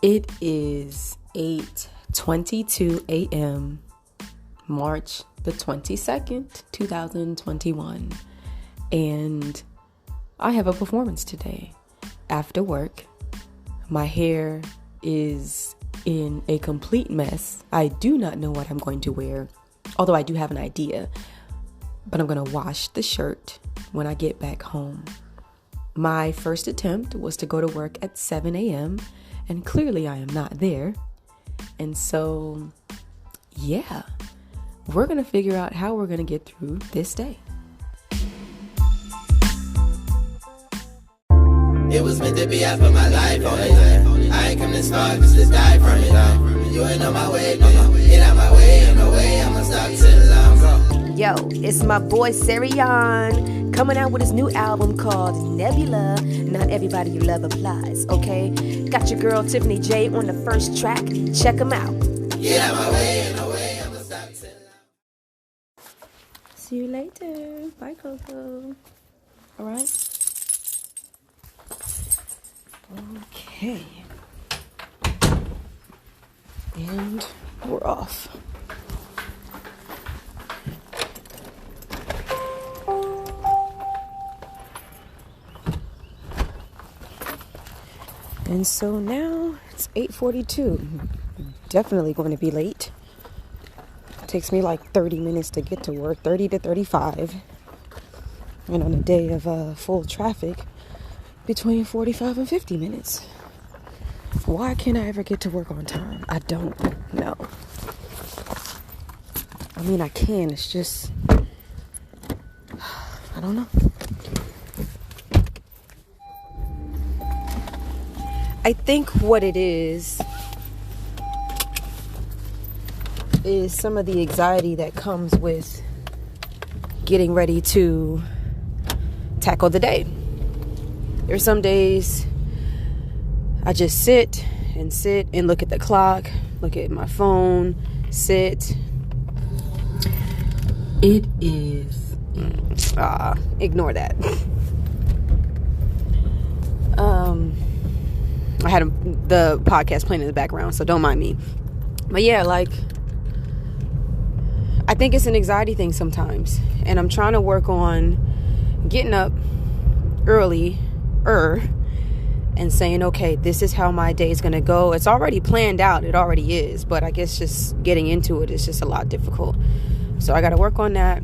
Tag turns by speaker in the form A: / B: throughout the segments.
A: It is 8:22 a.m., March the 22nd, 2021, and I have a performance today. After work, my hair is in a complete mess. I do not know what I'm going to wear, although I do have an idea, but I'm going to wash the shirt when I get back home. My first attempt was to go to work at 7 a.m., and clearly I am not there. And so, yeah, we're going to figure out how we're going to get through this day.
B: It was meant to be out for my life, I ain't come this far just to die from it. You ain't on my way, get out my way, I'ma stop till I'm
C: Yo, it's my boy Serion, coming out with his new album called Nebula. Not everybody you love applies, okay? Got your girl Tiffany Jaye on the first track. Check him out.
B: Get out my way, I'ma stop till I'm
A: See you later. Bye, Coco. All right. Okay. And we're off. And so now it's 8:42. Definitely going to be late. It takes me like 30 minutes to get to work, 30 to 35. And on a day of full traffic, between 45 and 50 minutes. Why can't I ever get to work on time? I don't know. I mean, I can. It's just, I don't know. I think what it is some of the anxiety that comes with getting ready to tackle the day. There's some days I just sit and look at the clock, look at my phone, sit. It is, ignore that. I had the podcast playing in the background, so don't mind me. But yeah, like, I think it's an anxiety thing sometimes. And I'm trying to work on getting up early and saying, okay, this is how my day is going to go. It's already planned out. It already is. But I guess just getting into it is just a lot difficult. So I got to work on that.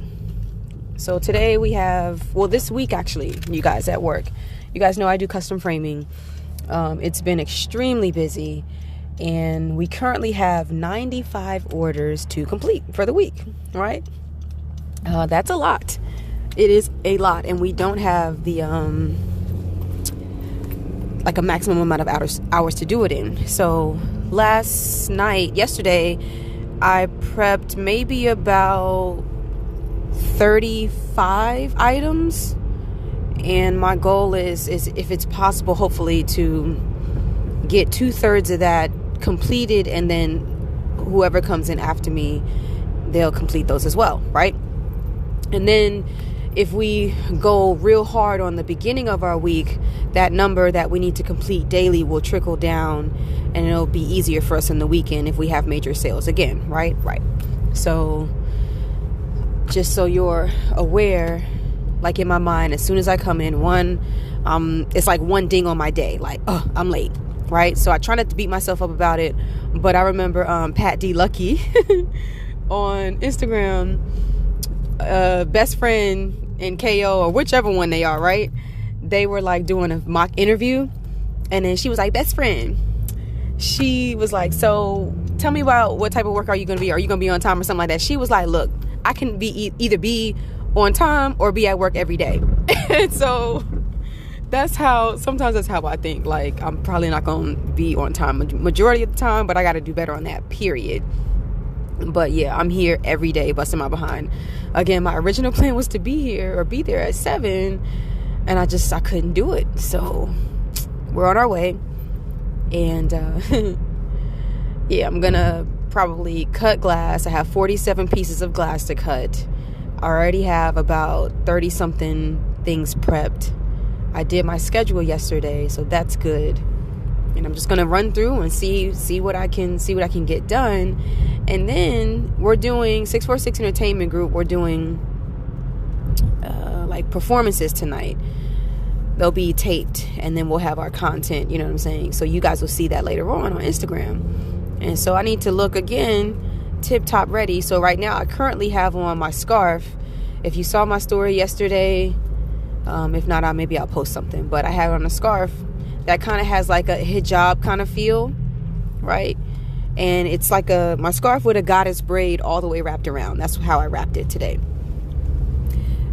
A: So today we have, this week actually, you guys at work, you guys know I do custom framing. It's been extremely busy, and we currently have 95 orders to complete for the week, right? That's a lot. It is a lot, and we don't have the like a maximum amount of hours to do it in. So yesterday, I prepped maybe about 35 items. And my goal is if it's possible, hopefully, to get 2/3 of that completed, and then whoever comes in after me, they'll complete those as well, right? And then if we go real hard on the beginning of our week, that number that we need to complete daily will trickle down, and it'll be easier for us in the weekend if we have major sales again, right? Right. So just so you're aware, like in my mind, as soon as I come in, it's like one ding on my day, like, oh, I'm late, right? So I try not to beat myself up about it, but I remember Pat D. Lucky on Instagram, best friend and KO, or whichever one they are, right? They were like doing a mock interview, and then she was like, best friend. She was like, so tell me about what type of work are you going to be? Are you going to be on time or something like that? She was like, look, I can be either be on time or be at work every day. And so sometimes that's how I think. Like, I'm probably not going to be on time majority of the time, but I got to do better on that, period. But yeah, I'm here every day busting my behind. Again, my original plan was to be there at 7, and I couldn't do it. So we're on our way. And yeah, I'm going to probably cut glass. I have 47 pieces of glass to cut. I already have about 30 something things prepped. I did my schedule yesterday, so that's good. And I'm just gonna run through and see what I can get done. And then we're doing 646 Entertainment Group. We're doing like performances tonight. They'll be taped, and then we'll have our content. You know what I'm saying? So you guys will see that later on Instagram. And so I need to look again, tip top ready. So right now I currently have on my scarf. If you saw my story yesterday, if not, I'll post something. But I have on a scarf that kind of has like a hijab kind of feel, right? And it's like my scarf with a goddess braid all the way wrapped around. That's how I wrapped it today.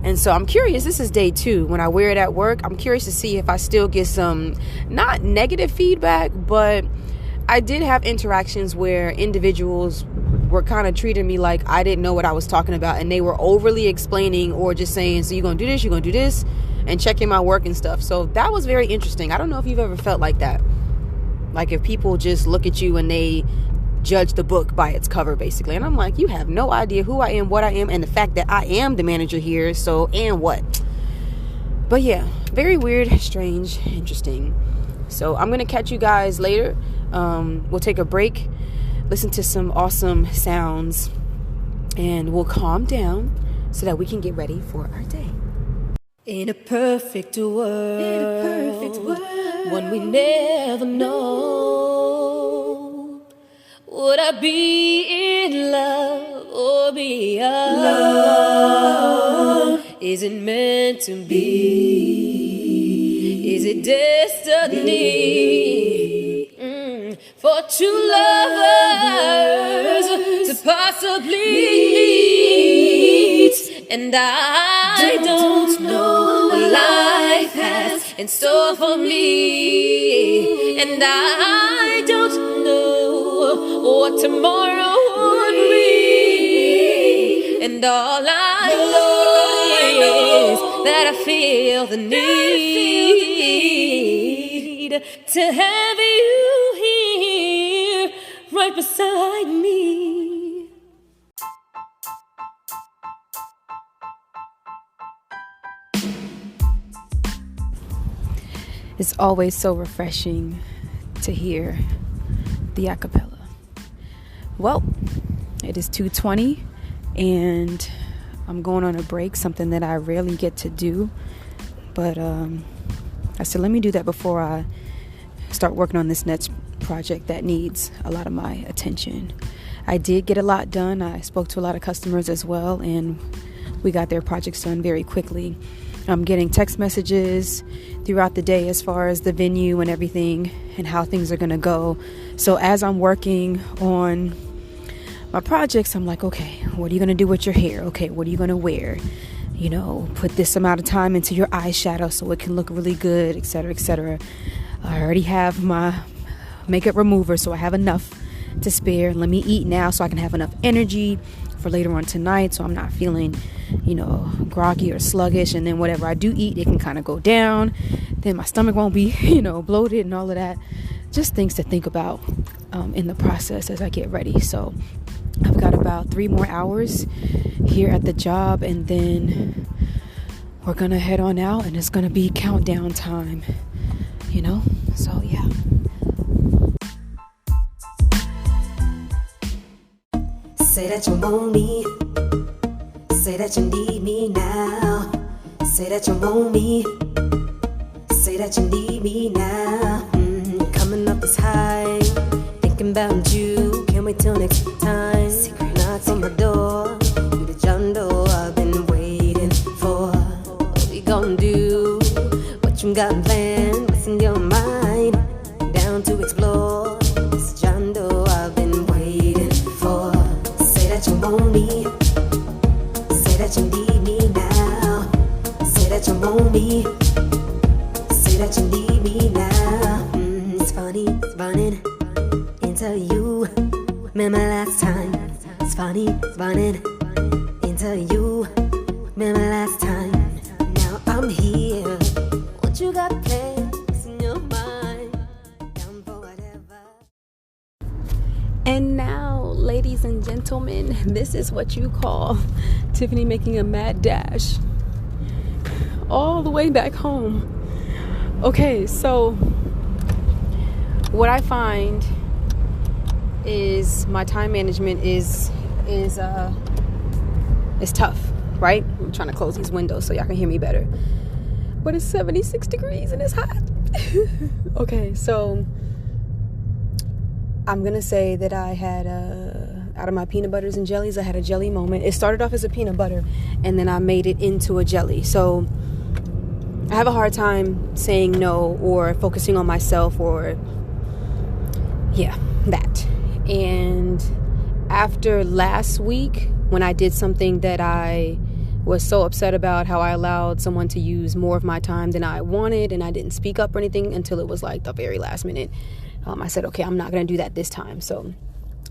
A: And so I'm curious, this is day 2. When I wear it at work, I'm curious to see if I still get some, not negative feedback, but I did have interactions where individuals were kind of treating me like I didn't know what I was talking about, and they were overly explaining or just saying, so you're going to do this, you're going to do this, and checking my work and stuff. So that was very interesting. I don't know if you've ever felt like that. Like if people just look at you and they judge the book by its cover, basically. And I'm like, you have no idea who I am, what I am, and the fact that I am the manager here. So, and what? But yeah, very weird, strange, interesting. So I'm going to catch you guys later. We'll take a break, listen to some awesome sounds, and we'll calm down so that we can get ready for our day.
C: In a perfect world, one we never know, would I be in love or be alone? Is it meant to be? Is it destiny? For two lovers to possibly meet. And I don't know what life has in store for me. And I don't know what tomorrow would be. And all I know is that I feel the need to have you here right beside me.
A: It's always so refreshing to hear the acapella. Well, it is 2:20 and I'm going on a break, something that I rarely get to do. But I said, let me do that before I start working on this next project that needs a lot of my attention. I did get a lot done. I spoke to a lot of customers as well, and we got their projects done very quickly. I'm getting text messages throughout the day as far as the venue and everything and how things are going to go. So as I'm working on my projects, I'm like, okay, what are you going to do with your hair? Okay, what are you going to wear? You know, put this amount of time into your eyeshadow so it can look really good, etc., etc. I already have my makeup remover, so I have enough to spare. Let me eat now so I can have enough energy for later on tonight, so I'm not feeling, you know, groggy or sluggish. And then whatever I do eat, it can kind of go down. Then my stomach won't be, you know, bloated and all of that. Just things to think about in the process as I get ready. So I've got about 3 more hours here at the job, and then we're gonna head on out, and it's gonna be countdown time, you know. So yeah.
C: Say that you want me. Say that you need me now. Say that you want me. Say that you need me now. Coming up this high, thinking about you. Can't wait till next time. Secret knocks on my door. You the John Doe I've been waiting for. What we gon' do? What you got planned? What's in your mind? Down to explore. This John Doe I've been waiting for. Say that you want me. Say that you need me now. Say that you want me. Say that you need me now. It's funny, it's running into you. Remember last time? It's funny, it's running into you. Remember last time? Now I'm here. What you got planned? What's in your mind? Down for whatever.
A: And now, ladies and gentlemen, this is what you call Tiffany making a mad dash all the way back home. Okay, so what I find is my time management is tough, right? I'm trying to close these windows so y'all can hear me better. But it's 76 degrees and it's hot. Okay, so I'm gonna say that I had out of my peanut butters and jellies, I had a jelly moment. It started off as a peanut butter and then I made it into a jelly. So I have a hard time saying no or focusing on myself or that. And after last week, when I did something that I was so upset about, how I allowed someone to use more of my time than I wanted, and I didn't speak up or anything until it was like the very last minute, I said, okay, I'm not going to do that this time. So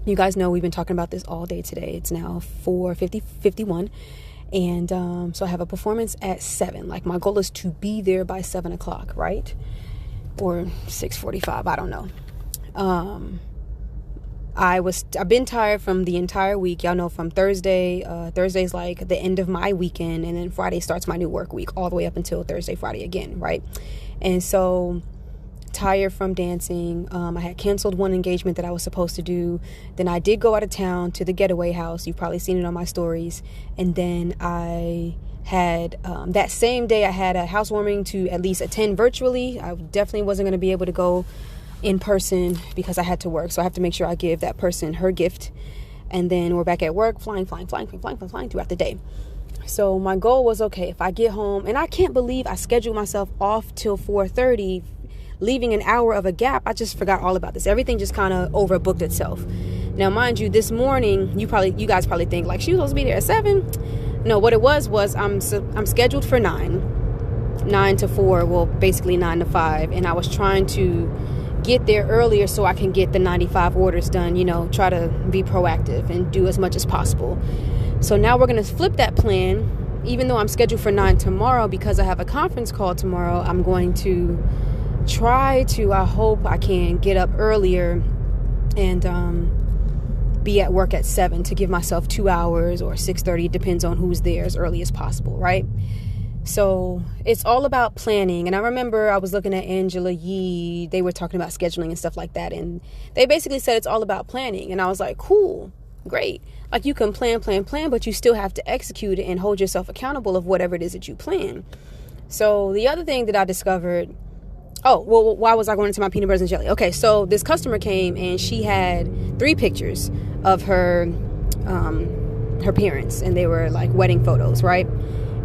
A: you guys know we've been talking about this all day today. It's now 4:51. And so I have a performance at 7. Like, my goal is to be there by 7 o'clock, right? Or 6:45, I don't know. I've been tired from the entire week. Y'all know from Thursday. Thursday's like the end of my weekend, and then Friday starts my new work week all the way up until Thursday, Friday again, right? And so tired from dancing. I had canceled one engagement that I was supposed to do. Then I did go out of town to the getaway house. You've probably seen it on my stories. And then I had that same day I had a housewarming to at least attend virtually. I definitely wasn't going to be able to go in person because I had to work. So I have to make sure I give that person her gift. And then we're back at work, flying throughout the day. So my goal was, okay, if I get home, and I can't believe I scheduled myself off till 4:30, leaving an hour of a gap. I just forgot all about this. Everything just kind of overbooked itself. Now, mind you, this morning, you guys probably think like she was supposed to be there at 7. No, what it was I'm scheduled for 9 to 4. Well, basically 9 to 5. And I was trying to get there earlier so I can get the 95 orders done, try to be proactive and do as much as possible. So now we're going to flip that plan. Even though I'm scheduled for 9 tomorrow, because I have a conference call tomorrow, I'm going to try to, I hope I can get up earlier and be at work at 7 to give myself 2 hours, or 6:30. It depends on who's there, as early as possible, right? So it's all about planning. And I remember I was looking at Angela Yee. They were talking about scheduling and stuff like that. And they basically said it's all about planning. And I was like, cool, great. Like, you can plan, but you still have to execute it and hold yourself accountable of whatever it is that you plan. So the other thing that I discovered, why was I going into my peanut butters and jelly? Okay, so this customer came and she had 3 pictures of her parents, and they were like wedding photos, right?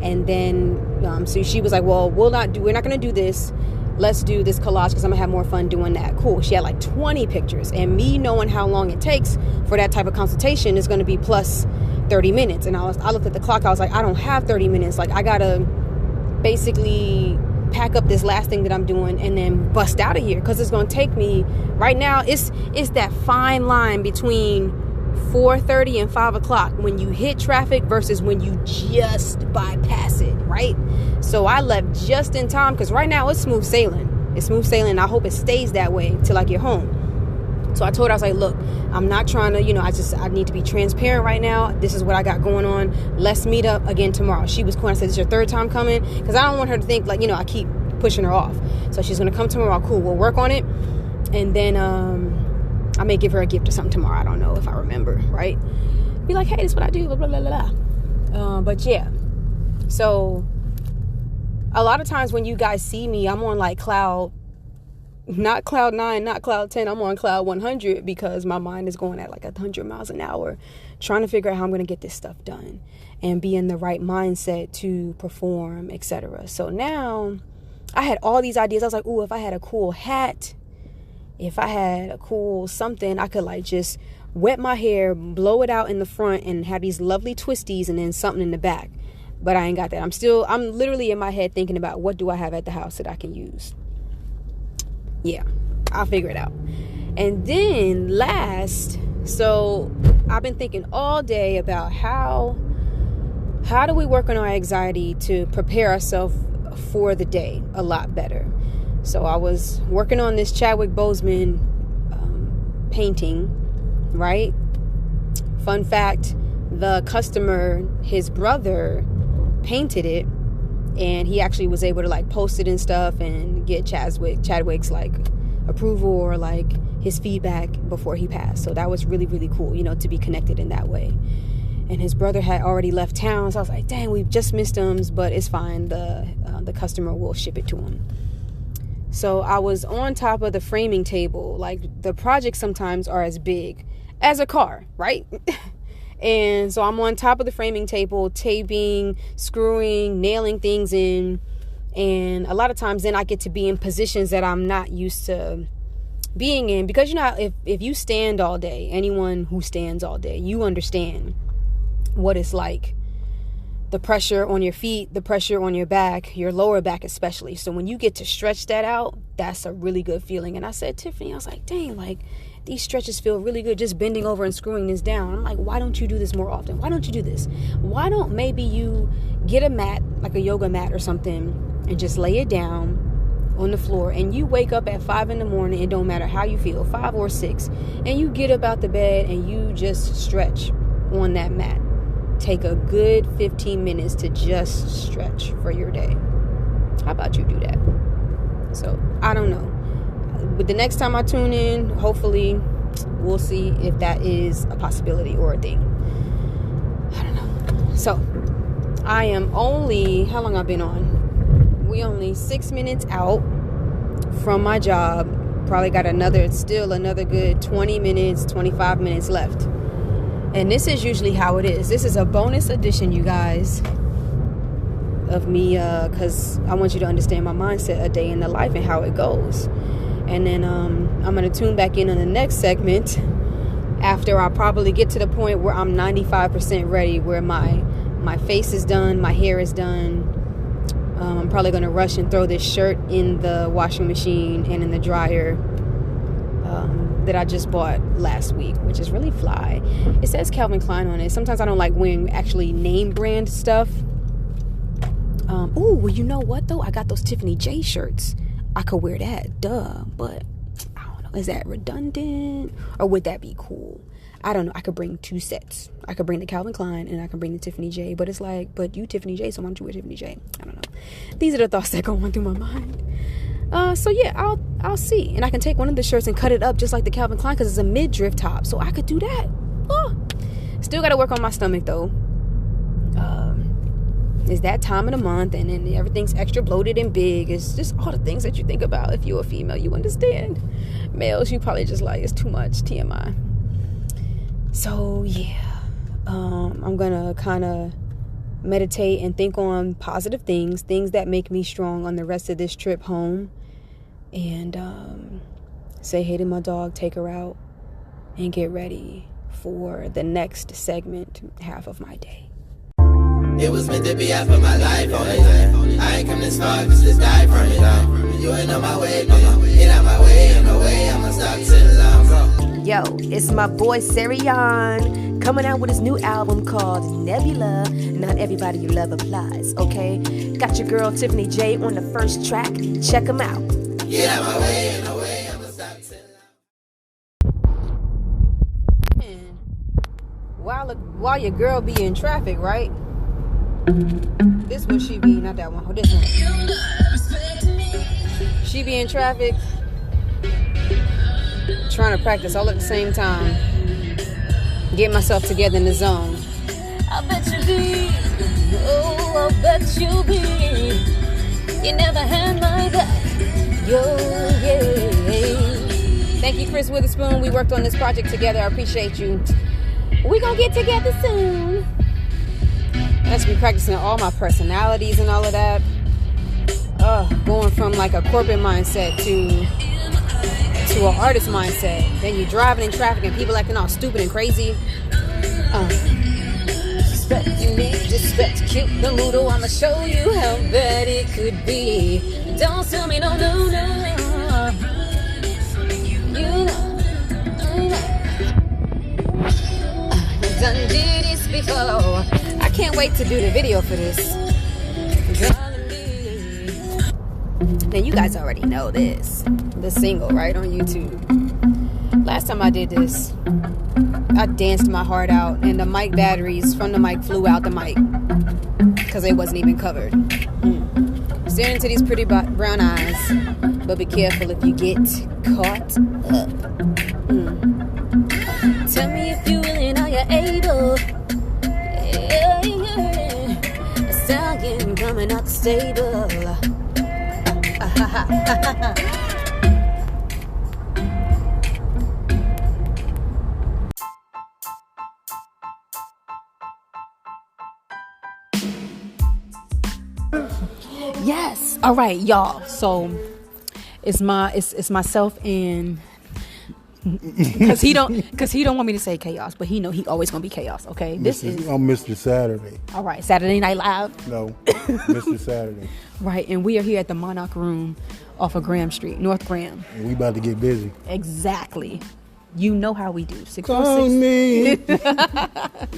A: And then so she was like, well, we're not going to do this. Let's do this collage because I'm gonna have more fun doing that. Cool. She had like 20 pictures, and me knowing how long it takes for that type of consultation is going to be plus 30 minutes. And I looked at the clock. I was like, I don't have 30 minutes. Like, I gotta basically pack up this last thing that I'm doing and then bust out of here, because it's going to take me right now. It's that fine line between 4:30 and 5 o'clock when you hit traffic versus when you just bypass it, right? So I left just in time, because right now it's smooth sailing. I hope it stays that way till I get home. So I told her, I was like, look, I'm not trying to, I need to be transparent right now. This is what I got going on. Let's meet up again tomorrow. She was cool. I said, this is your 3rd time coming? Because I don't want her to think like, I keep pushing her off. So she's going to come tomorrow. Cool. We'll work on it. And then I may give her a gift or something tomorrow. I don't know if I remember, right? Be like, hey, this is what I do, blah, blah, blah, blah, blah. But yeah. So a lot of times when you guys see me, I'm on like not cloud 9, not cloud 10. I'm on cloud 100, because my mind is going at like 100 miles an hour, trying to figure out how I'm going to get this stuff done and be in the right mindset to perform, etc. So now I had all these ideas. I was like, ooh, if I had a cool hat, if I had a cool something, I could like just wet my hair, blow it out in the front, and have these lovely twisties and then something in the back. But I ain't got that. I'm literally in my head thinking about what do I have at the house that I can use. Yeah, I'll figure it out. And then so I've been thinking all day about how do we work on our anxiety to prepare ourselves for the day a lot better. So I was working on this Chadwick Boseman painting, right? Fun fact, the customer, his brother, painted it, and he actually was able to like post it and stuff and get Chadwick's like approval or like his feedback before he passed. So that was really, really cool, you know, to be connected in that way. And his brother had already left town, so I was like, dang, we've just missed him, but it's fine. The customer will ship it to him. So I was on top of the framing table. Like, the projects sometimes are as big as a car, right? And so I'm on top of the framing table, taping, screwing, nailing things in. And a lot of times then I get to be in positions that I'm not used to being in. Because, you know, if you stand all day, anyone who stands all day, you understand what it's like. The pressure on your feet, the pressure on your back, your lower back especially. So when you get to stretch that out, that's a really good feeling. And I said, Tiffany, I was like, dang, like, these stretches feel really good just bending over and screwing this down. I'm like, why don't you do this more often? Why don't you do this? Why don't maybe you get a mat, like a yoga mat or something, and just lay it down on the floor, and you wake up at 5 a.m. It don't matter how you feel, 5 or 6, and you get up out the bed and you just stretch on that mat. Take a good 15 minutes to just stretch for your day. How about you do that? So, I don't know. But the next time I tune in, hopefully, we'll see if that is a possibility or a thing. I don't know. So, I am only, how long I've been on? We only 6 minutes out from my job. Probably got still another good 20 minutes, 25 minutes left. And this is usually how it is. This is a bonus edition, you guys, of me, because I want you to understand my mindset, a day in the life and how it goes. And then I'm going to tune back in on the next segment after I probably get to the point where I'm 95% ready, where my face is done, my hair is done. I'm probably going to rush and throw this shirt in the washing machine and in the dryer that I just bought last week, which is really fly. It says Calvin Klein on it. Sometimes I don't like wearing actually name brand stuff. Well, you know what though? I got those Tiffany Jaye shirts. I could wear that, but I don't know. Is that redundant, or would that be cool? I don't know. I could bring 2 sets. I could bring the Calvin Klein and I can bring the Tiffany Jaye. But it's like, but you Tiffany Jaye, so why don't you wear Tiffany Jaye? I don't know. These are the thoughts that go on through my mind. So yeah, I'll see. And I can take one of the shirts and cut it up just like the Calvin Klein, because it's a midriff top. So I could do that. Oh. Still got to work on my stomach though. It's that time of the month, and then everything's extra bloated and big. It's just all the things that you think about. If you're a female, you understand. Males, you probably just like, it's too much TMI. So yeah, I'm gonna kind of meditate and think on positive things that make me strong on the rest of this trip home, and say hey to my dog, take her out, and get ready for the next segment, half of my day.
B: It was meant to be half of my life, oh yeah. I ain't come this far just to die from it. You ain't on my way, baby. Get out my way, in the way, I'ma stop till I'm.
C: Yo, it's my boy Serion, coming out with his new album called Nebula. Not everybody you love applies, okay? Got your girl Tiffany Jaye on the first track. Check him out.
B: Get out my way, in the way, I'ma stop till
A: And while your girl be in traffic, right? This one she be, not that one. Oh, this one. She be in traffic, trying to practice all at the same time. Get myself together in the zone. I bet you be. Oh, I bet you be. You never had my back. Yo, yeah. Thank you, Chris Witherspoon. We worked on this project together. I appreciate you. We gonna get together soon. That's me practicing all my personalities and all of that. Going from like a corporate mindset to an artist mindset. Then you driving in traffic and people acting all stupid and crazy. Suspecting me, just cute the noodle. I'ma show you how bad it could be. Don't tell me no. You know, I've done did this before. I can't wait to do the video for this. Then you guys already know this. The single, right, on YouTube. Last time I did this, I danced my heart out, and the mic batteries from the mic flew out the mic because it wasn't even covered. Staring into these pretty brown eyes. but be careful if you get caught up. Tell me if you willing, are you able? Yeah. A stallion coming out the stable. Yes. All right, y'all. So it's myself and because he don't want me to say chaos, but he always gonna be chaos. Okay,
D: I'm Mr. Saturday.
A: All right, Saturday Night Live.
D: No, Mr. Saturday.
A: Right, and we are here at the Monarch Room off of Graham Street, North Graham.
D: And we about to get busy.
A: Exactly. You know how we do. 646.
D: Call me.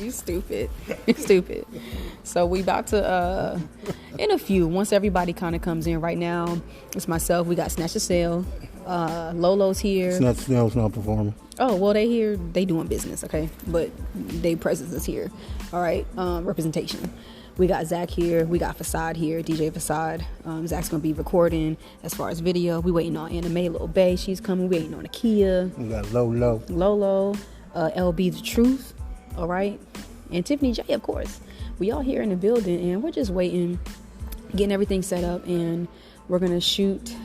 A: You stupid. You stupid. So we about to in a few. Once everybody kind of comes in. Right now, it's myself. We got Snatch a Sale. Lolo's here.
D: Snatch a Sale's not performing.
A: Oh, well, they here. They doing business, okay? But they presence is here. All right. Representation. We got Zach here. We got Facade here, DJ Facade. Zach's going to be recording as far as video. We waiting on Anime, Lil Bay. She's coming. We waiting on Akia.
D: We got Lolo,
A: LB The Truth. All right. And Tiffany Jaye, of course. We all here in the building, and we're just waiting, getting everything set up, and we're going to shoot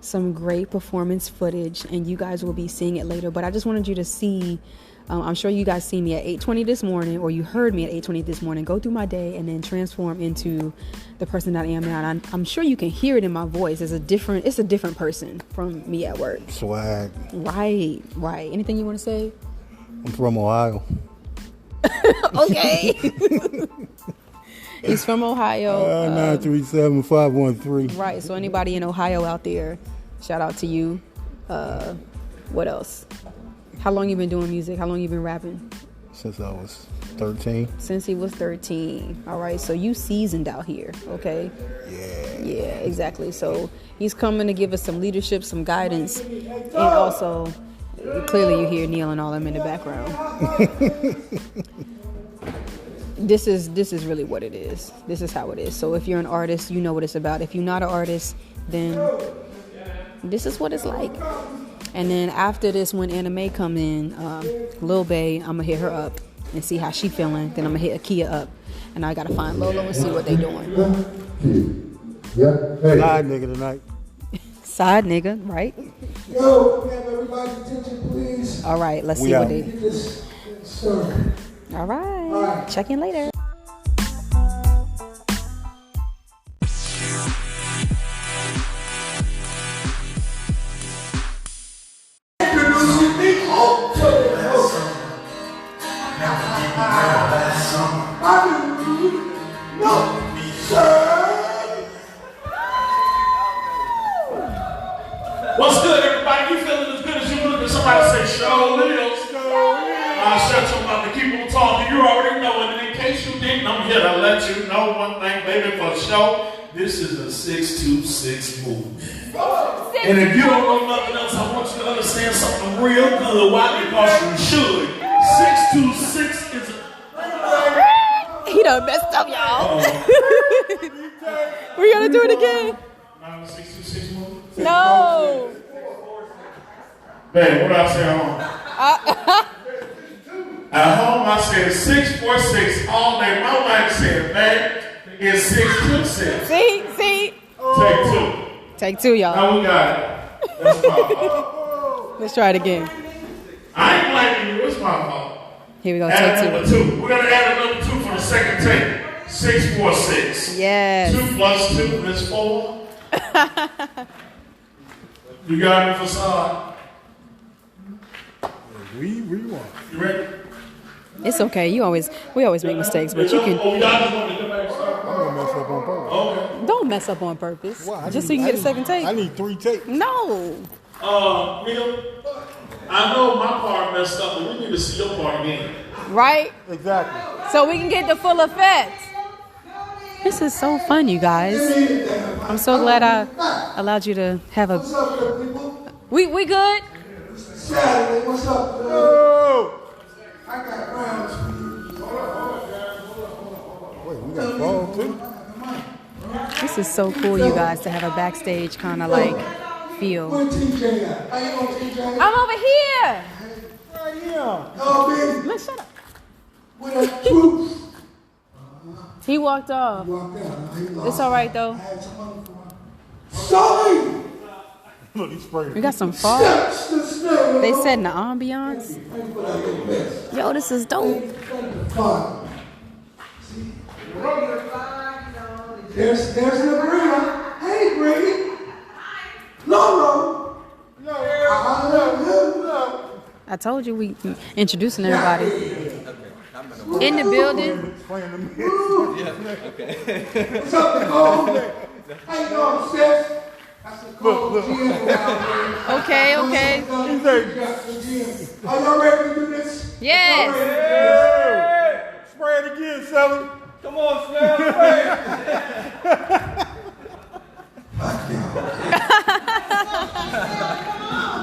A: some great performance footage, and you guys will be seeing it later. But I just wanted you to see... I'm sure you guys see me at 8:20 this morning, or you heard me at 8:20 this morning. Go through my day and then transform into the person that I am now. And I'm sure you can hear it in my voice. It's a different person from me at work.
D: Swag.
A: Right. Anything you want to say?
D: I'm from Ohio.
A: Okay. He's from Ohio.
D: 937-513.
A: Right. So anybody in Ohio out there, shout out to you. What else? How long you been doing music? How long you been rapping?
D: Since I was 13.
A: Since he was 13. All right, so you seasoned out here, okay? Yeah, exactly. So he's coming to give us some leadership, some guidance, and also, clearly you hear Neil and all them in the background. This is really what it is. This is how it is. So if you're an artist, you know what it's about. If you're not an artist, then this is what it's like. And then after this, when Anime come in, Lil Bay, I'm going to hit her up and see how she feeling. Then I'm going to hit Akia up. And I got to find Lolo and see what they doing.
D: Side nigga tonight.
A: Side nigga, right?
E: Yo, can I have everybody's attention, please?
A: All right, let's see what they do. All right. Check in later.
F: What's good, everybody? You feeling as good as you look? Somebody say, show Lils. I'll shut your mouth and keep on talking. You already know it. And in case you didn't, I'm here to let you know one thing, baby, for sure. This is a 626 movement. And if you don't know nothing else, I want you to understand something real good. Why? Because you should. 626 is a...
A: He done messed up, y'all. We gotta do it again.
F: 626 movement?
A: No.
F: Babe, what did I say at home? At home, I said 646 all day. My wife said, babe, it's 626.
A: See?
F: Take two.
A: Take two, y'all.
F: Now we got it. That's my fault.
A: Let's try it again.
F: I ain't blaming you. It's my fault.
A: Here we go.
F: Add
A: Take
F: number
A: two.
F: 2. We're going to add another 2 for the second take. 646.
A: Yes.
F: 2 plus 2 is 4. You got me, Facade?
D: We want.
F: You ready?
A: It's okay. We always make mistakes, but you can.
F: Oh, y'all just want to go back and start?
D: I'm gonna mess up on purpose.
F: Okay.
A: Don't mess up on purpose.
D: Why?
A: Just so you can get a second take.
D: I need 3 takes.
A: No.
F: Neil, I know my part messed up, but we need to see your part again.
A: Right?
D: Exactly.
A: So we can get the full effect. This is so fun, you guys. I'm so glad I allowed you to have a...
E: What's up, good people?
A: We good?
E: Saturday, what's up, man?
D: Oh!
E: I got rounds for you.
D: Wait, we got ball too?
A: It's This is so cool, you guys, to have a backstage kind of like feel.
E: Where TJ at? How you doing, TJ?
A: I'm over here.
D: Right here.
E: Oh, baby.
A: Man, shut up.
E: Where that truth?
A: He walked off.
E: Walked out. He lost.
A: It's all right though.
E: I had some money for him. Sorry.
D: Look, he's spraying.
A: We got some fog.
E: That's the smell.
A: They said in the ambiance.
E: Thank you for that little mess.
A: Yo, this is dope.
E: Fine. See? There's Sabrina. Hey, Brady. No.
A: I told you we introducing everybody. In the building.
E: What's up, Nicole? How you doing, sis? That's Nicole Jim around here.
A: Okay.
E: Are y'all ready to do this?
A: Yes.
D: Hey, spray it again, Sally.
G: Come on, Slim.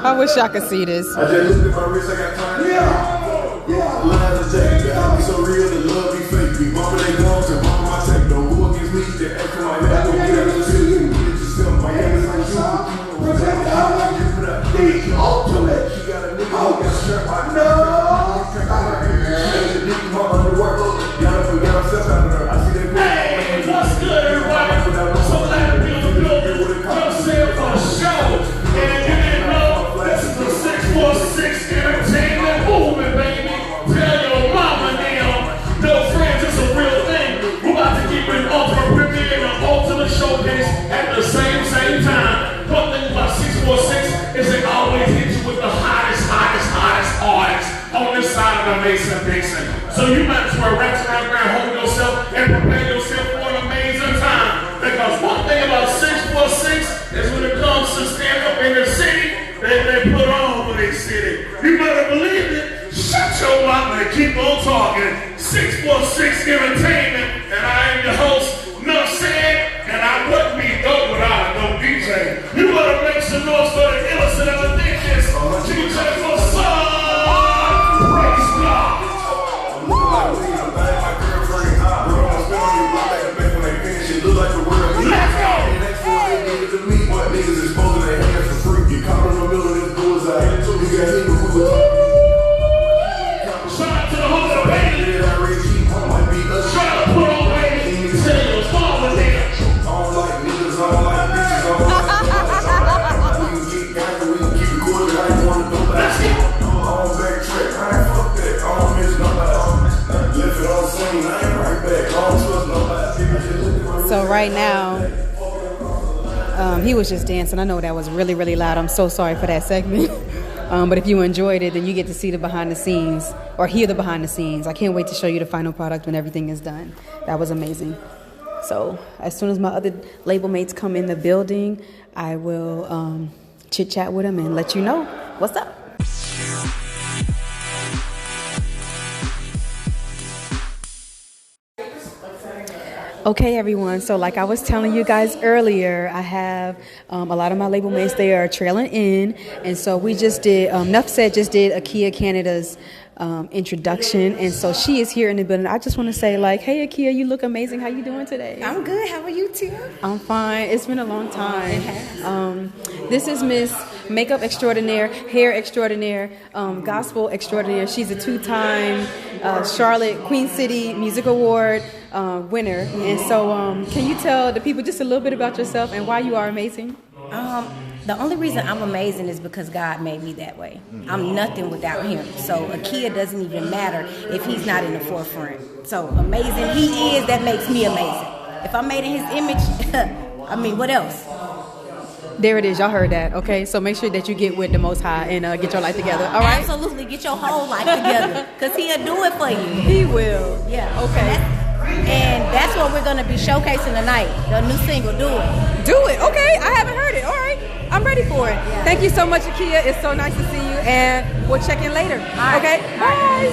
A: I wish I could see this.
H: I just looked at my wrist, I got time.
E: Yeah.
H: Lines of tape, the happy so real, the love be fake. We bumping they guns and bumping my tape. Don't go against me, they act for my head. Don't get out of the city, get yourself. My head is like you.
E: Present the ultimate.
H: She got a nigga who got a shirt. I know. There's a nigga my underwork. Y'all forgot myself out of her. I see that.
F: Hey, what's good, everybody? So glad to be in the building. Just here for the show. And if you didn't know, this is the 646 Entertainment Movement, baby. Tell your mama now. No friends, it's a real thing. We're about to keep an ultimate premiere and an ultimate showcase at the same time. One thing about 646 is they always hit you with the hottest artists on this side of the Mason-Dixon. So you might as well wrap around the ground, hold yourself, and prepare yourself for an amazing time. Because one thing about 646 is when it comes to stand up in the city, they put on for their city. You better believe it. Shut your mouth and keep on talking. 646 Entertainment, and I am your host, Nuff said, and I wouldn't be dope without no DJ. You better make some noise for the innocent of the thickness. DJ for some. Praise God. Let's go.
H: Niggas exposing their hands for free. Get caught in the middle of this bullseye. You got hit with who
F: Shout out to the whole of the baby. Try to put on baby. Say your father there.
H: I don't like niggas, I don't like bitches, I don't like we can get gangster, we can keep it cool, I ain't wanna do that.
F: Let's go.
H: I don't backtrack, I ain't fuck that. I don't miss nobody. Left it on scene, I ain't right back. I don't trust nobody.
A: So right now, he was just dancing. I know that was really, really loud. I'm so sorry for that segment. But if you enjoyed it, then you get to see the behind the scenes or hear the behind the scenes. I can't wait to show you the final product when everything is done. That was amazing. So as soon as my other label mates come in the building, I will chit chat with them and let you know what's up. Okay, everyone. So like I was telling you guys earlier, I have a lot of my label mates, they are trailing in. And so we just did, Nuff said just did Akia Canada's introduction. And so she is here in the building. I just want to say like, hey, Akia, you look amazing. How you doing today?
I: I'm good. How are you, Tia?
A: I'm fine. It's been a long time. This is Miss Makeup Extraordinaire, Hair Extraordinaire, Gospel Extraordinaire. She's a two-time Charlotte Queen City Music Award winner. And so can you tell the people just a little bit about yourself and why you are amazing?
I: The only reason I'm amazing is because God made me that way. I'm nothing without him. So Akia doesn't even matter if he's not in the forefront. So amazing he is, that makes me amazing. If I'm made in his image, I mean, what else?
A: There it is. Y'all heard that. Okay, so make sure that you get with the Most High and get your life together. All right?
I: Absolutely. Get your whole life together because he'll do it for you.
A: He will.
I: Yeah.
A: Okay.
I: And that's what we're going to be showcasing tonight. The new single, Do It.
A: Do It. Okay. I haven't heard it. All right. I'm ready for it. Yeah. Thank you so much, Akia. It's so nice to see you. And we'll check in later.
I: All right.
A: Okay? Bye.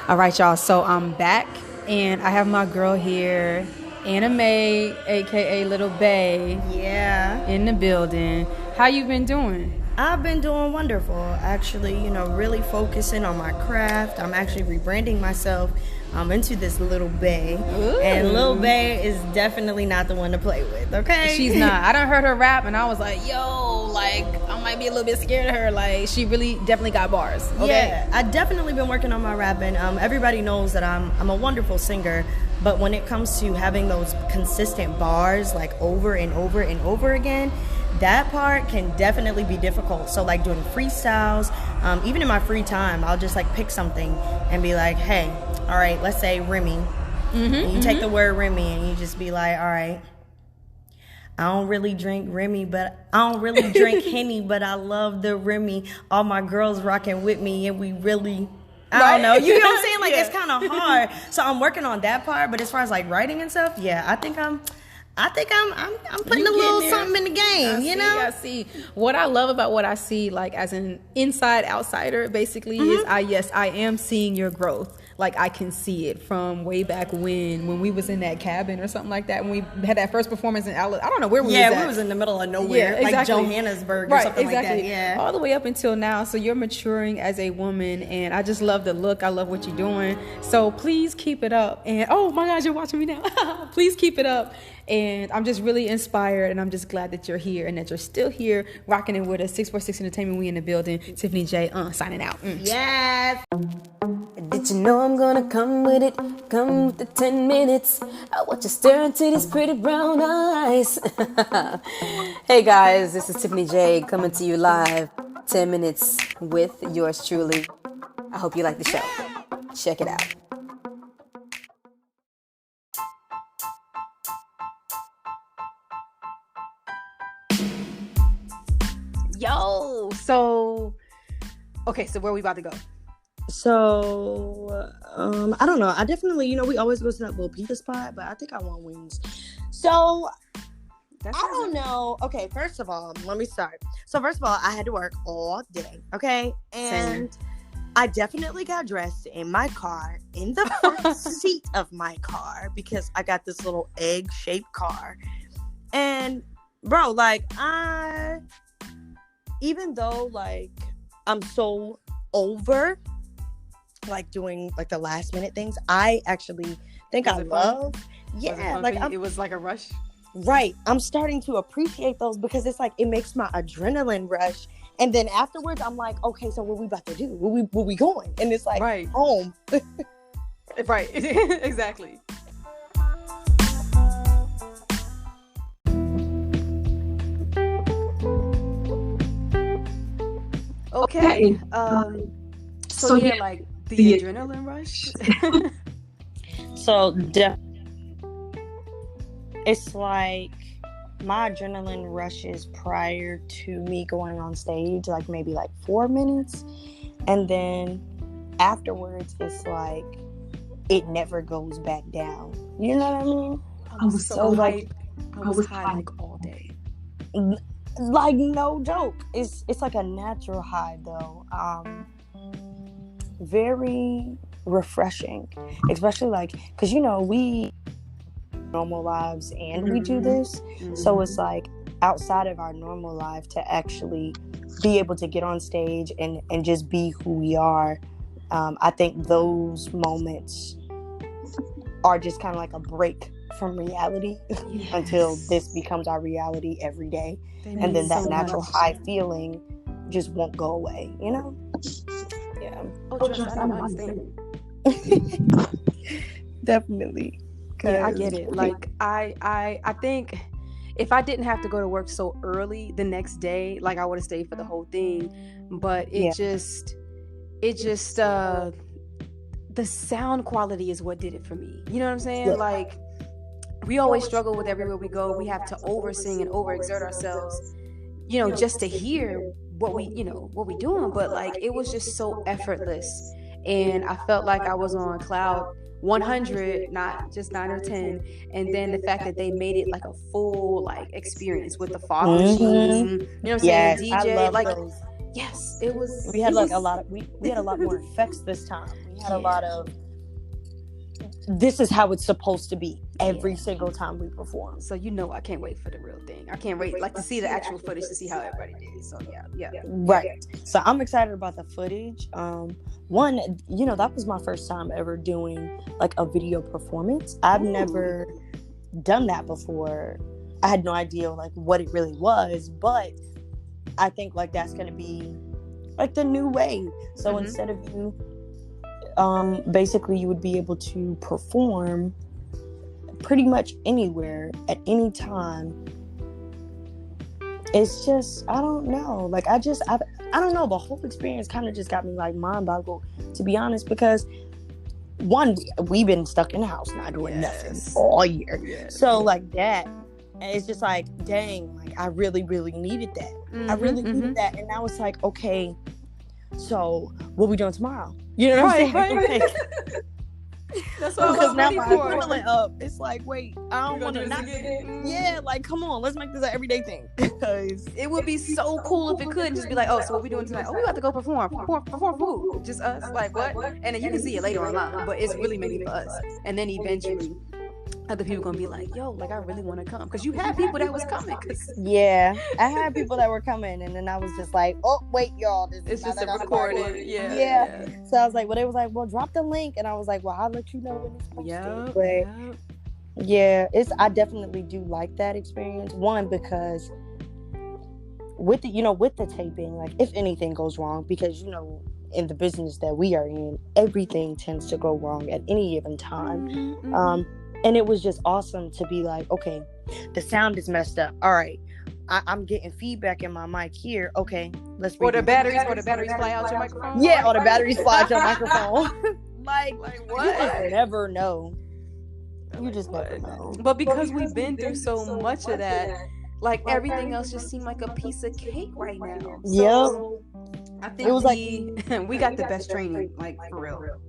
A: All right, y'all. So I'm back. And I have my girl here, Anna Mae, a.k.a. Little Bae.
I: Yeah.
A: In the building. How you been doing?
G: I've been doing wonderful. Actually, really focusing on my craft. I'm actually rebranding myself into this Little Bae.
A: Ooh.
G: And Little Bae is definitely not the one to play with, okay?
A: She's not. I done heard her rap and I was like, yo, like, I might be a little bit scared of her. Like, she really definitely got bars. Okay?
G: Yeah, I definitely been working on my rapping. Everybody knows that I'm a wonderful singer, but when it comes to having those consistent bars, like, over and over and over again, that part can definitely be difficult. So, like, doing freestyles, even in my free time, I'll just, like, pick something and be like, hey, all right, let's say Remy. And you take the word Remy and you just be like, all right, I don't really drink Remy, but I don't really drink Henny, but I love the Remy. All my girls rocking with me and we really... I don't know. You know what I'm saying? Like, it's kind of hard. So I'm working on that part. But as far as, like, writing and stuff, yeah, I think I'm putting a little something in the game,
A: I see. What I love about what I see, like, as an inside outsider, basically, is I am seeing your growth. Like, I can see it from way back when we was in that cabin or something like that, when we had that first performance in Outlet. I don't know where we was at.
G: Yeah, we was in the middle of nowhere, like Johannesburg or something like that. Yeah,
A: all the way up until now. So you're maturing as a woman, and I just love the look. I love what you're doing. So please keep it up. And oh my gosh, you're watching me now. Please keep it up. And I'm just really inspired, and I'm just glad that you're here and that you're still here rocking it with us. 646 Entertainment, we in the building. Tiffany Jaye, signing out.
G: Yes.
C: Did you know I'm gonna come with it? Come with the 10 minutes. I want you stare into these pretty brown eyes. Hey guys, this is Tiffany Jaye coming to you live. 10 minutes with yours truly. I hope you like the show. Check it out.
A: Yo, so where we about to go?
G: So, I don't know. I definitely, we always go to that little pizza spot, but I think I want wings. So, I don't know. Okay, first of all, let me start. So, first of all, I had to work all day, okay? And I definitely got dressed in my car, in the front seat of my car, because I got this little egg-shaped car. And, bro, like, even though, like, I'm so over like doing like the last minute things, I actually think I love. Yeah, like
A: it was like a rush.
G: Right. I'm starting to appreciate those because it's like it makes my adrenaline rush. And then afterwards I'm like, okay, so what we about to do? Where we going? And it's like home.
A: Right. Exactly. Okay. So yeah, like the adrenaline rush.
G: So it's like my adrenaline rushes prior to me going on stage, like maybe like 4 minutes, and then afterwards it's like it never goes back down. You know what I mean?
A: I was so hyped. I was high like all day.
G: Like no joke. It's like a natural high though. Very refreshing, especially like because we normal lives and we do this, so it's like outside of our normal life to actually be able to get on stage and just be who we are. I think those moments are just kind of like a break from reality until this becomes our reality every day, and then that natural high feeling just won't go away, Yeah.
A: I understand.
G: Definitely.
A: Yeah, I get it. Like I think if I didn't have to go to work so early the next day, like I would have stayed for the whole thing. But it just the sound quality is what did it for me. You know what I'm saying? Yeah. Like we always struggle with everywhere we go. We have to over sing and over exert ourselves, just to hear what we doing. But like it was just so effortless, and I felt like I was on cloud 100, not just 9 or 10. And then the fact that they made it like a full like experience with the fog machine, you know what I'm saying? The DJ,
G: I love
A: like
G: those.
A: Yes, it was.
G: We had like a lot of we had a lot more effects this time. We had a lot of
J: this is how it's supposed to be every single time we perform.
A: So I can't wait for the real thing. I can't wait to see the actual footage to see how everybody did. So yeah.
J: Right. So I'm excited about the footage. One, that was my first time ever doing like a video performance. I've never done that before. I had no idea like what it really was, but I think like that's gonna be like the new way. So instead of you basically you would be able to perform pretty much anywhere at any time. It's just, I don't know, like I don't know, the whole experience kind of just got me like mind boggled, to be honest, because one, we've been stuck in the house not doing nothing all year. So like that, it's just like, dang, like I really needed that. I really needed that. And now it's like, okay, so what we doing tomorrow? You know what I'm saying?
A: Right. That's what I was
J: now
A: ready
J: my
A: for.
J: adrenaline up. It's like, wait, I don't want to not. Yeah, like come on, let's make this an everyday thing. Because
A: it would be so cool if it could just be like, oh, so what we doing tonight? Oh, we got to go perform for who? Just us? Like what? And then you can see it later online, but it's really mainly for us. And then eventually, other people gonna be like, yo, like I really want to come, because you had people that was coming.
J: Yeah, I had people that were coming, and then I was just like, oh wait, y'all,
A: it's just a recorded.
J: Yeah. So I was like, well, they was like, well, drop the link, and I was like, well, I'll let you know when it's posted. But yeah, I definitely do like that experience. One, because with the taping, like if anything goes wrong, because in the business that we are in, everything tends to go wrong at any given time. And it was just awesome to be like, okay, the sound is messed up. All right, I'm getting feedback in my mic here. Okay, let's.
A: Or the batteries fly out your microphone.
J: Yeah, or the batteries fly out your microphone. like
A: what?
J: You just never know. You just never know.
A: But because we've been through so much of that, like everything else just seemed like a piece of cake right now. So I think it was we got the best training, like for real.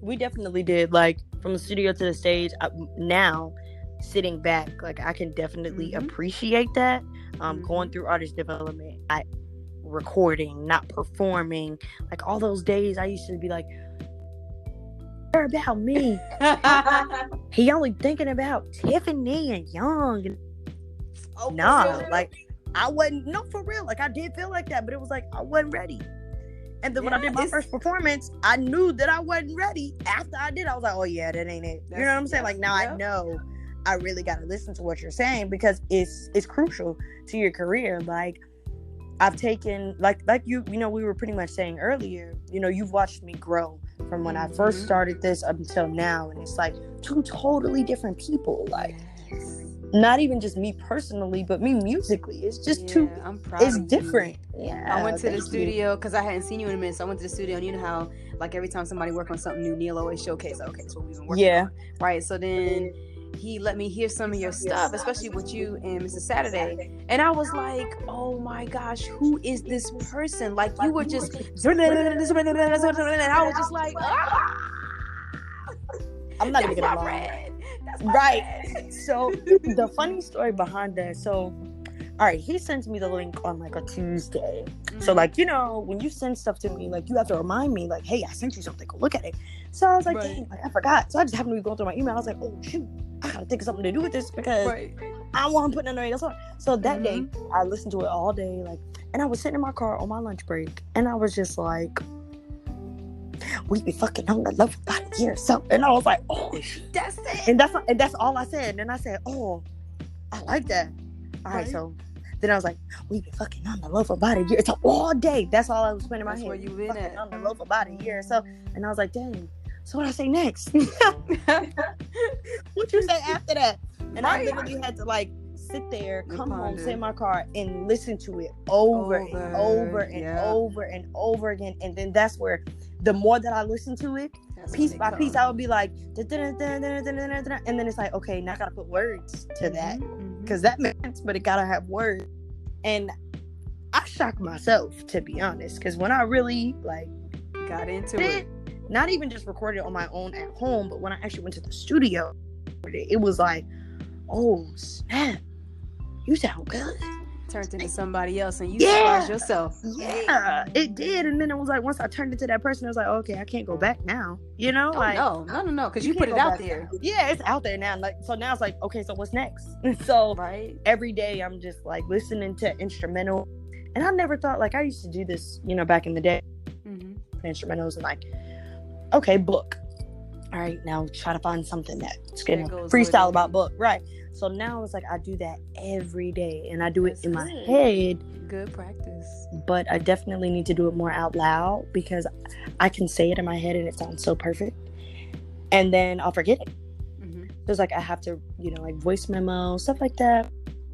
J: We definitely did. Like from the studio to the stage. Now, sitting back, like I can definitely appreciate that. Going through artist development, recording, not performing, like all those days I used to be like, "Care about me." He only thinking about Tiffany and Young. Like I wasn't. No, for real. Like I did feel like that, but it was like I wasn't ready. And then when I did my first performance, I knew that I wasn't ready. After I did, I was like, oh yeah, that ain't it. You know what I'm saying? Like now I know I really got to listen to what you're saying, because it's crucial to your career. Like I've taken, like you we were pretty much saying earlier, you've watched me grow from when I first started this up until now. And it's like two totally different people. Like not even just me personally, but me musically. It's just
A: I'm proud.
J: It's different. Yeah.
A: I went to the studio because I hadn't seen you in a minute. So I went to the studio, and you know how, like, every time somebody work on something new, Neil always showcase, okay, so we've been working on. Right. So then he let me hear some of your stuff, especially with you and Mr. Saturday. And I was like, oh my gosh, who is this person? Like, you were just, and I was just like,
J: I'm not even gonna lie. Right. So the funny story behind that. So, all right, he sends me the link on like a Tuesday. So like, when you send stuff to me, like you have to remind me, like, hey, I sent you something. Go look at it. So I was like, dang, like, I forgot. So I just happened to be going through my email. I was like, oh shoot, I gotta think of something to do with this, because I want to put it on the radio song. So that day, I listened to it all day, like, and I was sitting in my car on my lunch break, and I was just like, we be fucking on the love about a year or so. And I was like, oh,
A: that's it.
J: And that's all I said. And then I said, oh, I like that. All right, so then I was like, we been fucking on the love about a year. It's all day. That's all I was putting in my head.
A: Where you been at?
J: On the love about a year. So, and I was like, dang. So what I say next? What you say after that? And I literally had to like sit there, come home, sit in my car, and listen to it over and over and over and over again. And then that's where, the more that I listen to it, piece by piece, I would be like, and then it's like, okay, now I gotta put words to that, because that makes sense, but it gotta have words. And I shocked myself, to be honest, because when I really like
A: got into it,
J: not even just recorded it on my own at home, but when I actually went to the studio, it was like, oh snap, you sound good.
A: turned into somebody else, and you surprised yourself.
J: Yeah, it did. And then it was like, once I turned into that person, it was like, okay, I can't go back now. You know,
A: no, because you put it out there.
J: Yeah, it's out there now. Like, so now it's like, okay, so what's next? So every day I'm just like listening to instrumental, and I never thought, like, I used to do this, you know, back in the day, instrumentals, and like, okay, book. All right, now try to find something that's gonna freestyle about book. Right. So now it's like I do that every day, and I do it in my head.
A: Good practice.
J: But I definitely need to do it more out loud, because I can say it in my head and it sounds so perfect, and then I'll forget it. So it's like I have to, you know, like voice memo, stuff like that,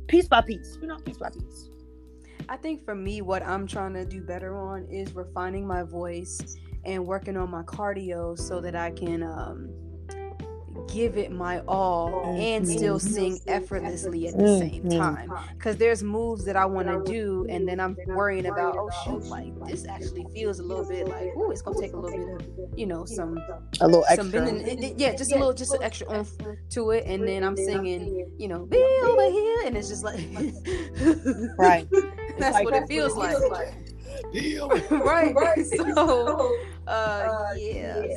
J: piece by piece. You know, piece by piece.
A: I think for me, what I'm trying to do better on is refining my voice and working on my cardio so that I can give it my all and still sing effortlessly at the same time. Because there's moves that I want to do, and then I'm worrying about, oh shoot, like this actually feels a little bit like, ooh, it's gonna take a little bit of, you know, a little extra, just an extra oomph to it, and then I'm singing, you know, be over here, and it's just like,
J: right.
A: That's like, what it feels like. Right. So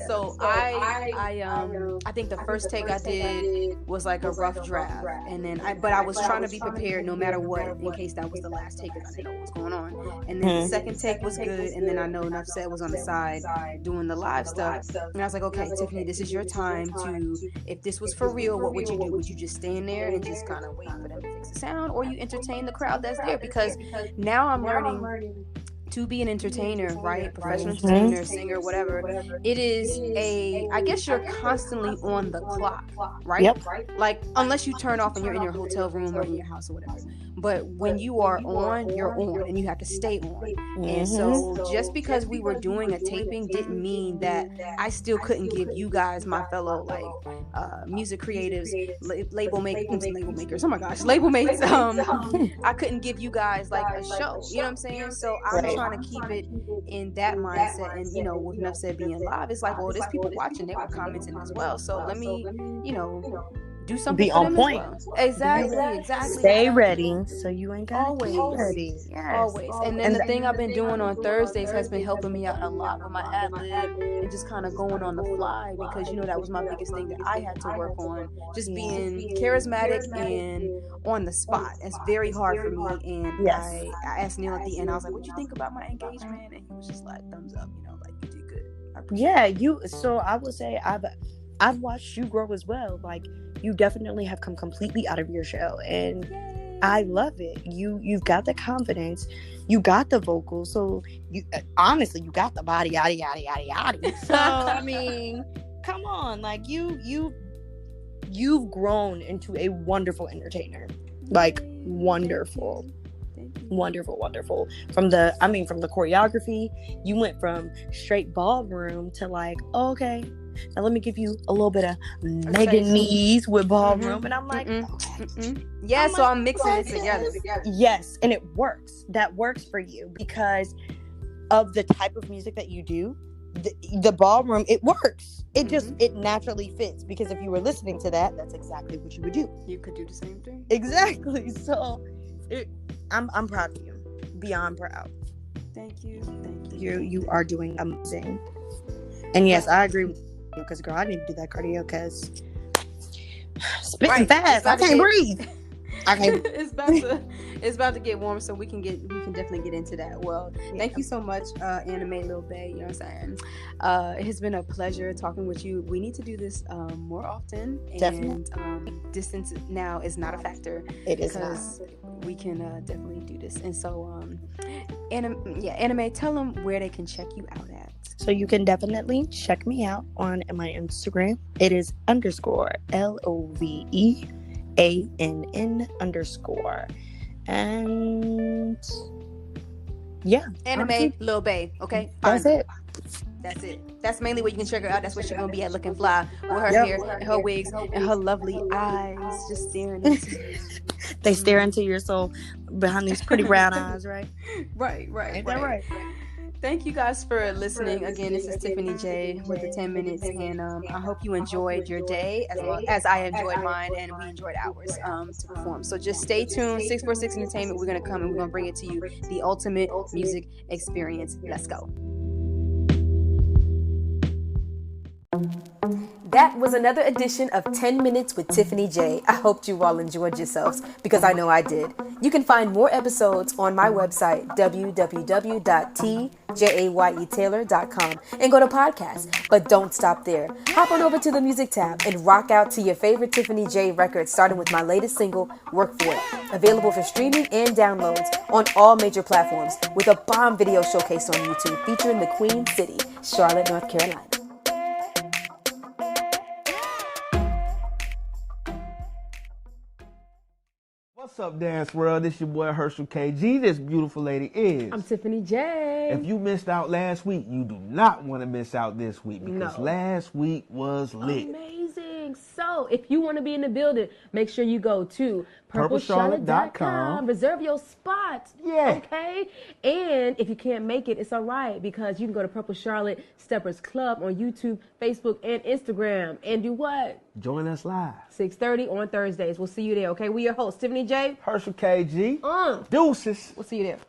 A: so I think the first take I did was like a rough draft, and then I was trying to be prepared no matter what, in case that was the last take, because I didn't know what was going on. And then the second take was good, and then I know Enough Said was on the side doing the live stuff, and I was like, okay, Tiffany, this is your time to, if this was for real, what would you do? Would you just stand there and just kind of wait for them to fix the sound, or you entertain the crowd that's there? Because now I'm learning to be an entertainer, right? Professional entertainer, singer, whatever. It is I guess you're constantly on the clock, right?
J: Yep.
A: Like, unless you turn off and you're in your hotel room or in your house or whatever. But when you are on, you're on, and you have to stay on. And so just because we were doing a taping didn't mean that I still couldn't give you guys, my fellow music creatives, label makers, oh my gosh, label mates, I couldn't give you guys like a show, you know what I'm saying? So I'm trying to keep it in that mindset, and you know, with Enough Said being live, it's like, well, there's people watching, they were commenting as well, so let me, you know, do something
J: be
A: for
J: on
A: them
J: point.
A: As well. Exactly.
J: Stay ready, so you ain't got
A: always ready. Yes. Always. And then the thing I've been doing on Thursdays has been helping me out a lot with my ad lib and just kind of going on the fly, because you know that was my biggest thing that I had to work on, just being charismatic and on the spot. It's very hard for me. And I asked Neil at the end, I was like, what you think about my engagement? And he was just like, thumbs up, you know, like, you did good. I appreciate it. So I would say I've watched you grow as well. Like, you definitely have come completely out of your shell, and I love it. You've got the confidence, you got the vocals, so you honestly, you got the body, yada yada yada yada. So I mean, come on, like you've grown into a wonderful entertainer, like wonderful. From the choreography, you went from straight ballroom to like, oh, okay, now let me give you a little bit of Meganese with ballroom, and I'm like, so I'm mixing it together. Yes, and it works. That works for you because of the type of music that you do. The ballroom, it works. It just it naturally fits, because if you were listening to that, that's exactly what you would do. You could do the same thing.
J: Exactly. So I'm proud of you. Beyond proud.
A: Thank you.
J: You are doing amazing. And yes, I agree with you, because girl, I need to do that cardio, because spitting fast, I can't breathe.
A: It's about to get warm, so we can definitely get into that. Well, thank you so much, Anime Lil Bae. You know what I'm saying? It has been a pleasure talking with you. We need to do this more often.
J: Definitely.
A: And distance now is not a factor.
J: It is not.
A: We can definitely do this. And so, Anime, tell them where they can check you out at.
J: So you can definitely check me out on my Instagram. It is _LOVEANN_. And yeah,
A: Anime Lil Bae. Okay,
J: that's it.
A: That's it. That's mainly where you can check her out. That's where she's gonna be at, looking fly with her hair and her wigs and her lovely eyes just staring into you.
J: They stare into your soul behind these pretty brown eyes, right?
A: Right.
J: Ain't that right?
A: Thank you guys for listening. Again, this is Tiffany Jaye with the 10 minutes, and I hope you enjoyed your day as well as I enjoyed mine, and we enjoyed ours to perform. So just stay tuned. 646 Entertainment. We're gonna come and we're gonna bring it to you, the ultimate music experience. Let's go. That was another edition of 10 Minutes with Tiffany Jaye. I hope you all enjoyed yourselves, because I know I did. You can find more episodes on my website, www.tjayetaylor.com, and go to podcasts. But don't stop there. Hop on over to the music tab and rock out to your favorite Tiffany Jaye records, starting with my latest single, Work For It. Available for streaming and downloads on all major platforms, with a bomb video showcase on YouTube featuring the Queen City, Charlotte, North Carolina.
K: What's up, Dance World? This your boy Herschel KG. This beautiful lady is...
L: I'm Tiffany Jaye.
K: If you missed out last week, you do not want to miss out this week, because last week was lit.
L: Amazing. So, if you want to be in the building, make sure you go to purplecharlotte.com. Reserve your spot.
K: Yeah.
L: Okay? And if you can't make it, it's all right, because you can go to Purple Charlotte Steppers Club on YouTube, Facebook, and Instagram. And do what?
K: Join us live.
L: 6:30 on Thursdays. We'll see you there, okay? We your hosts, Tiffany Jaye.
K: Herschel KG.
L: Deuces.
A: We'll see you there.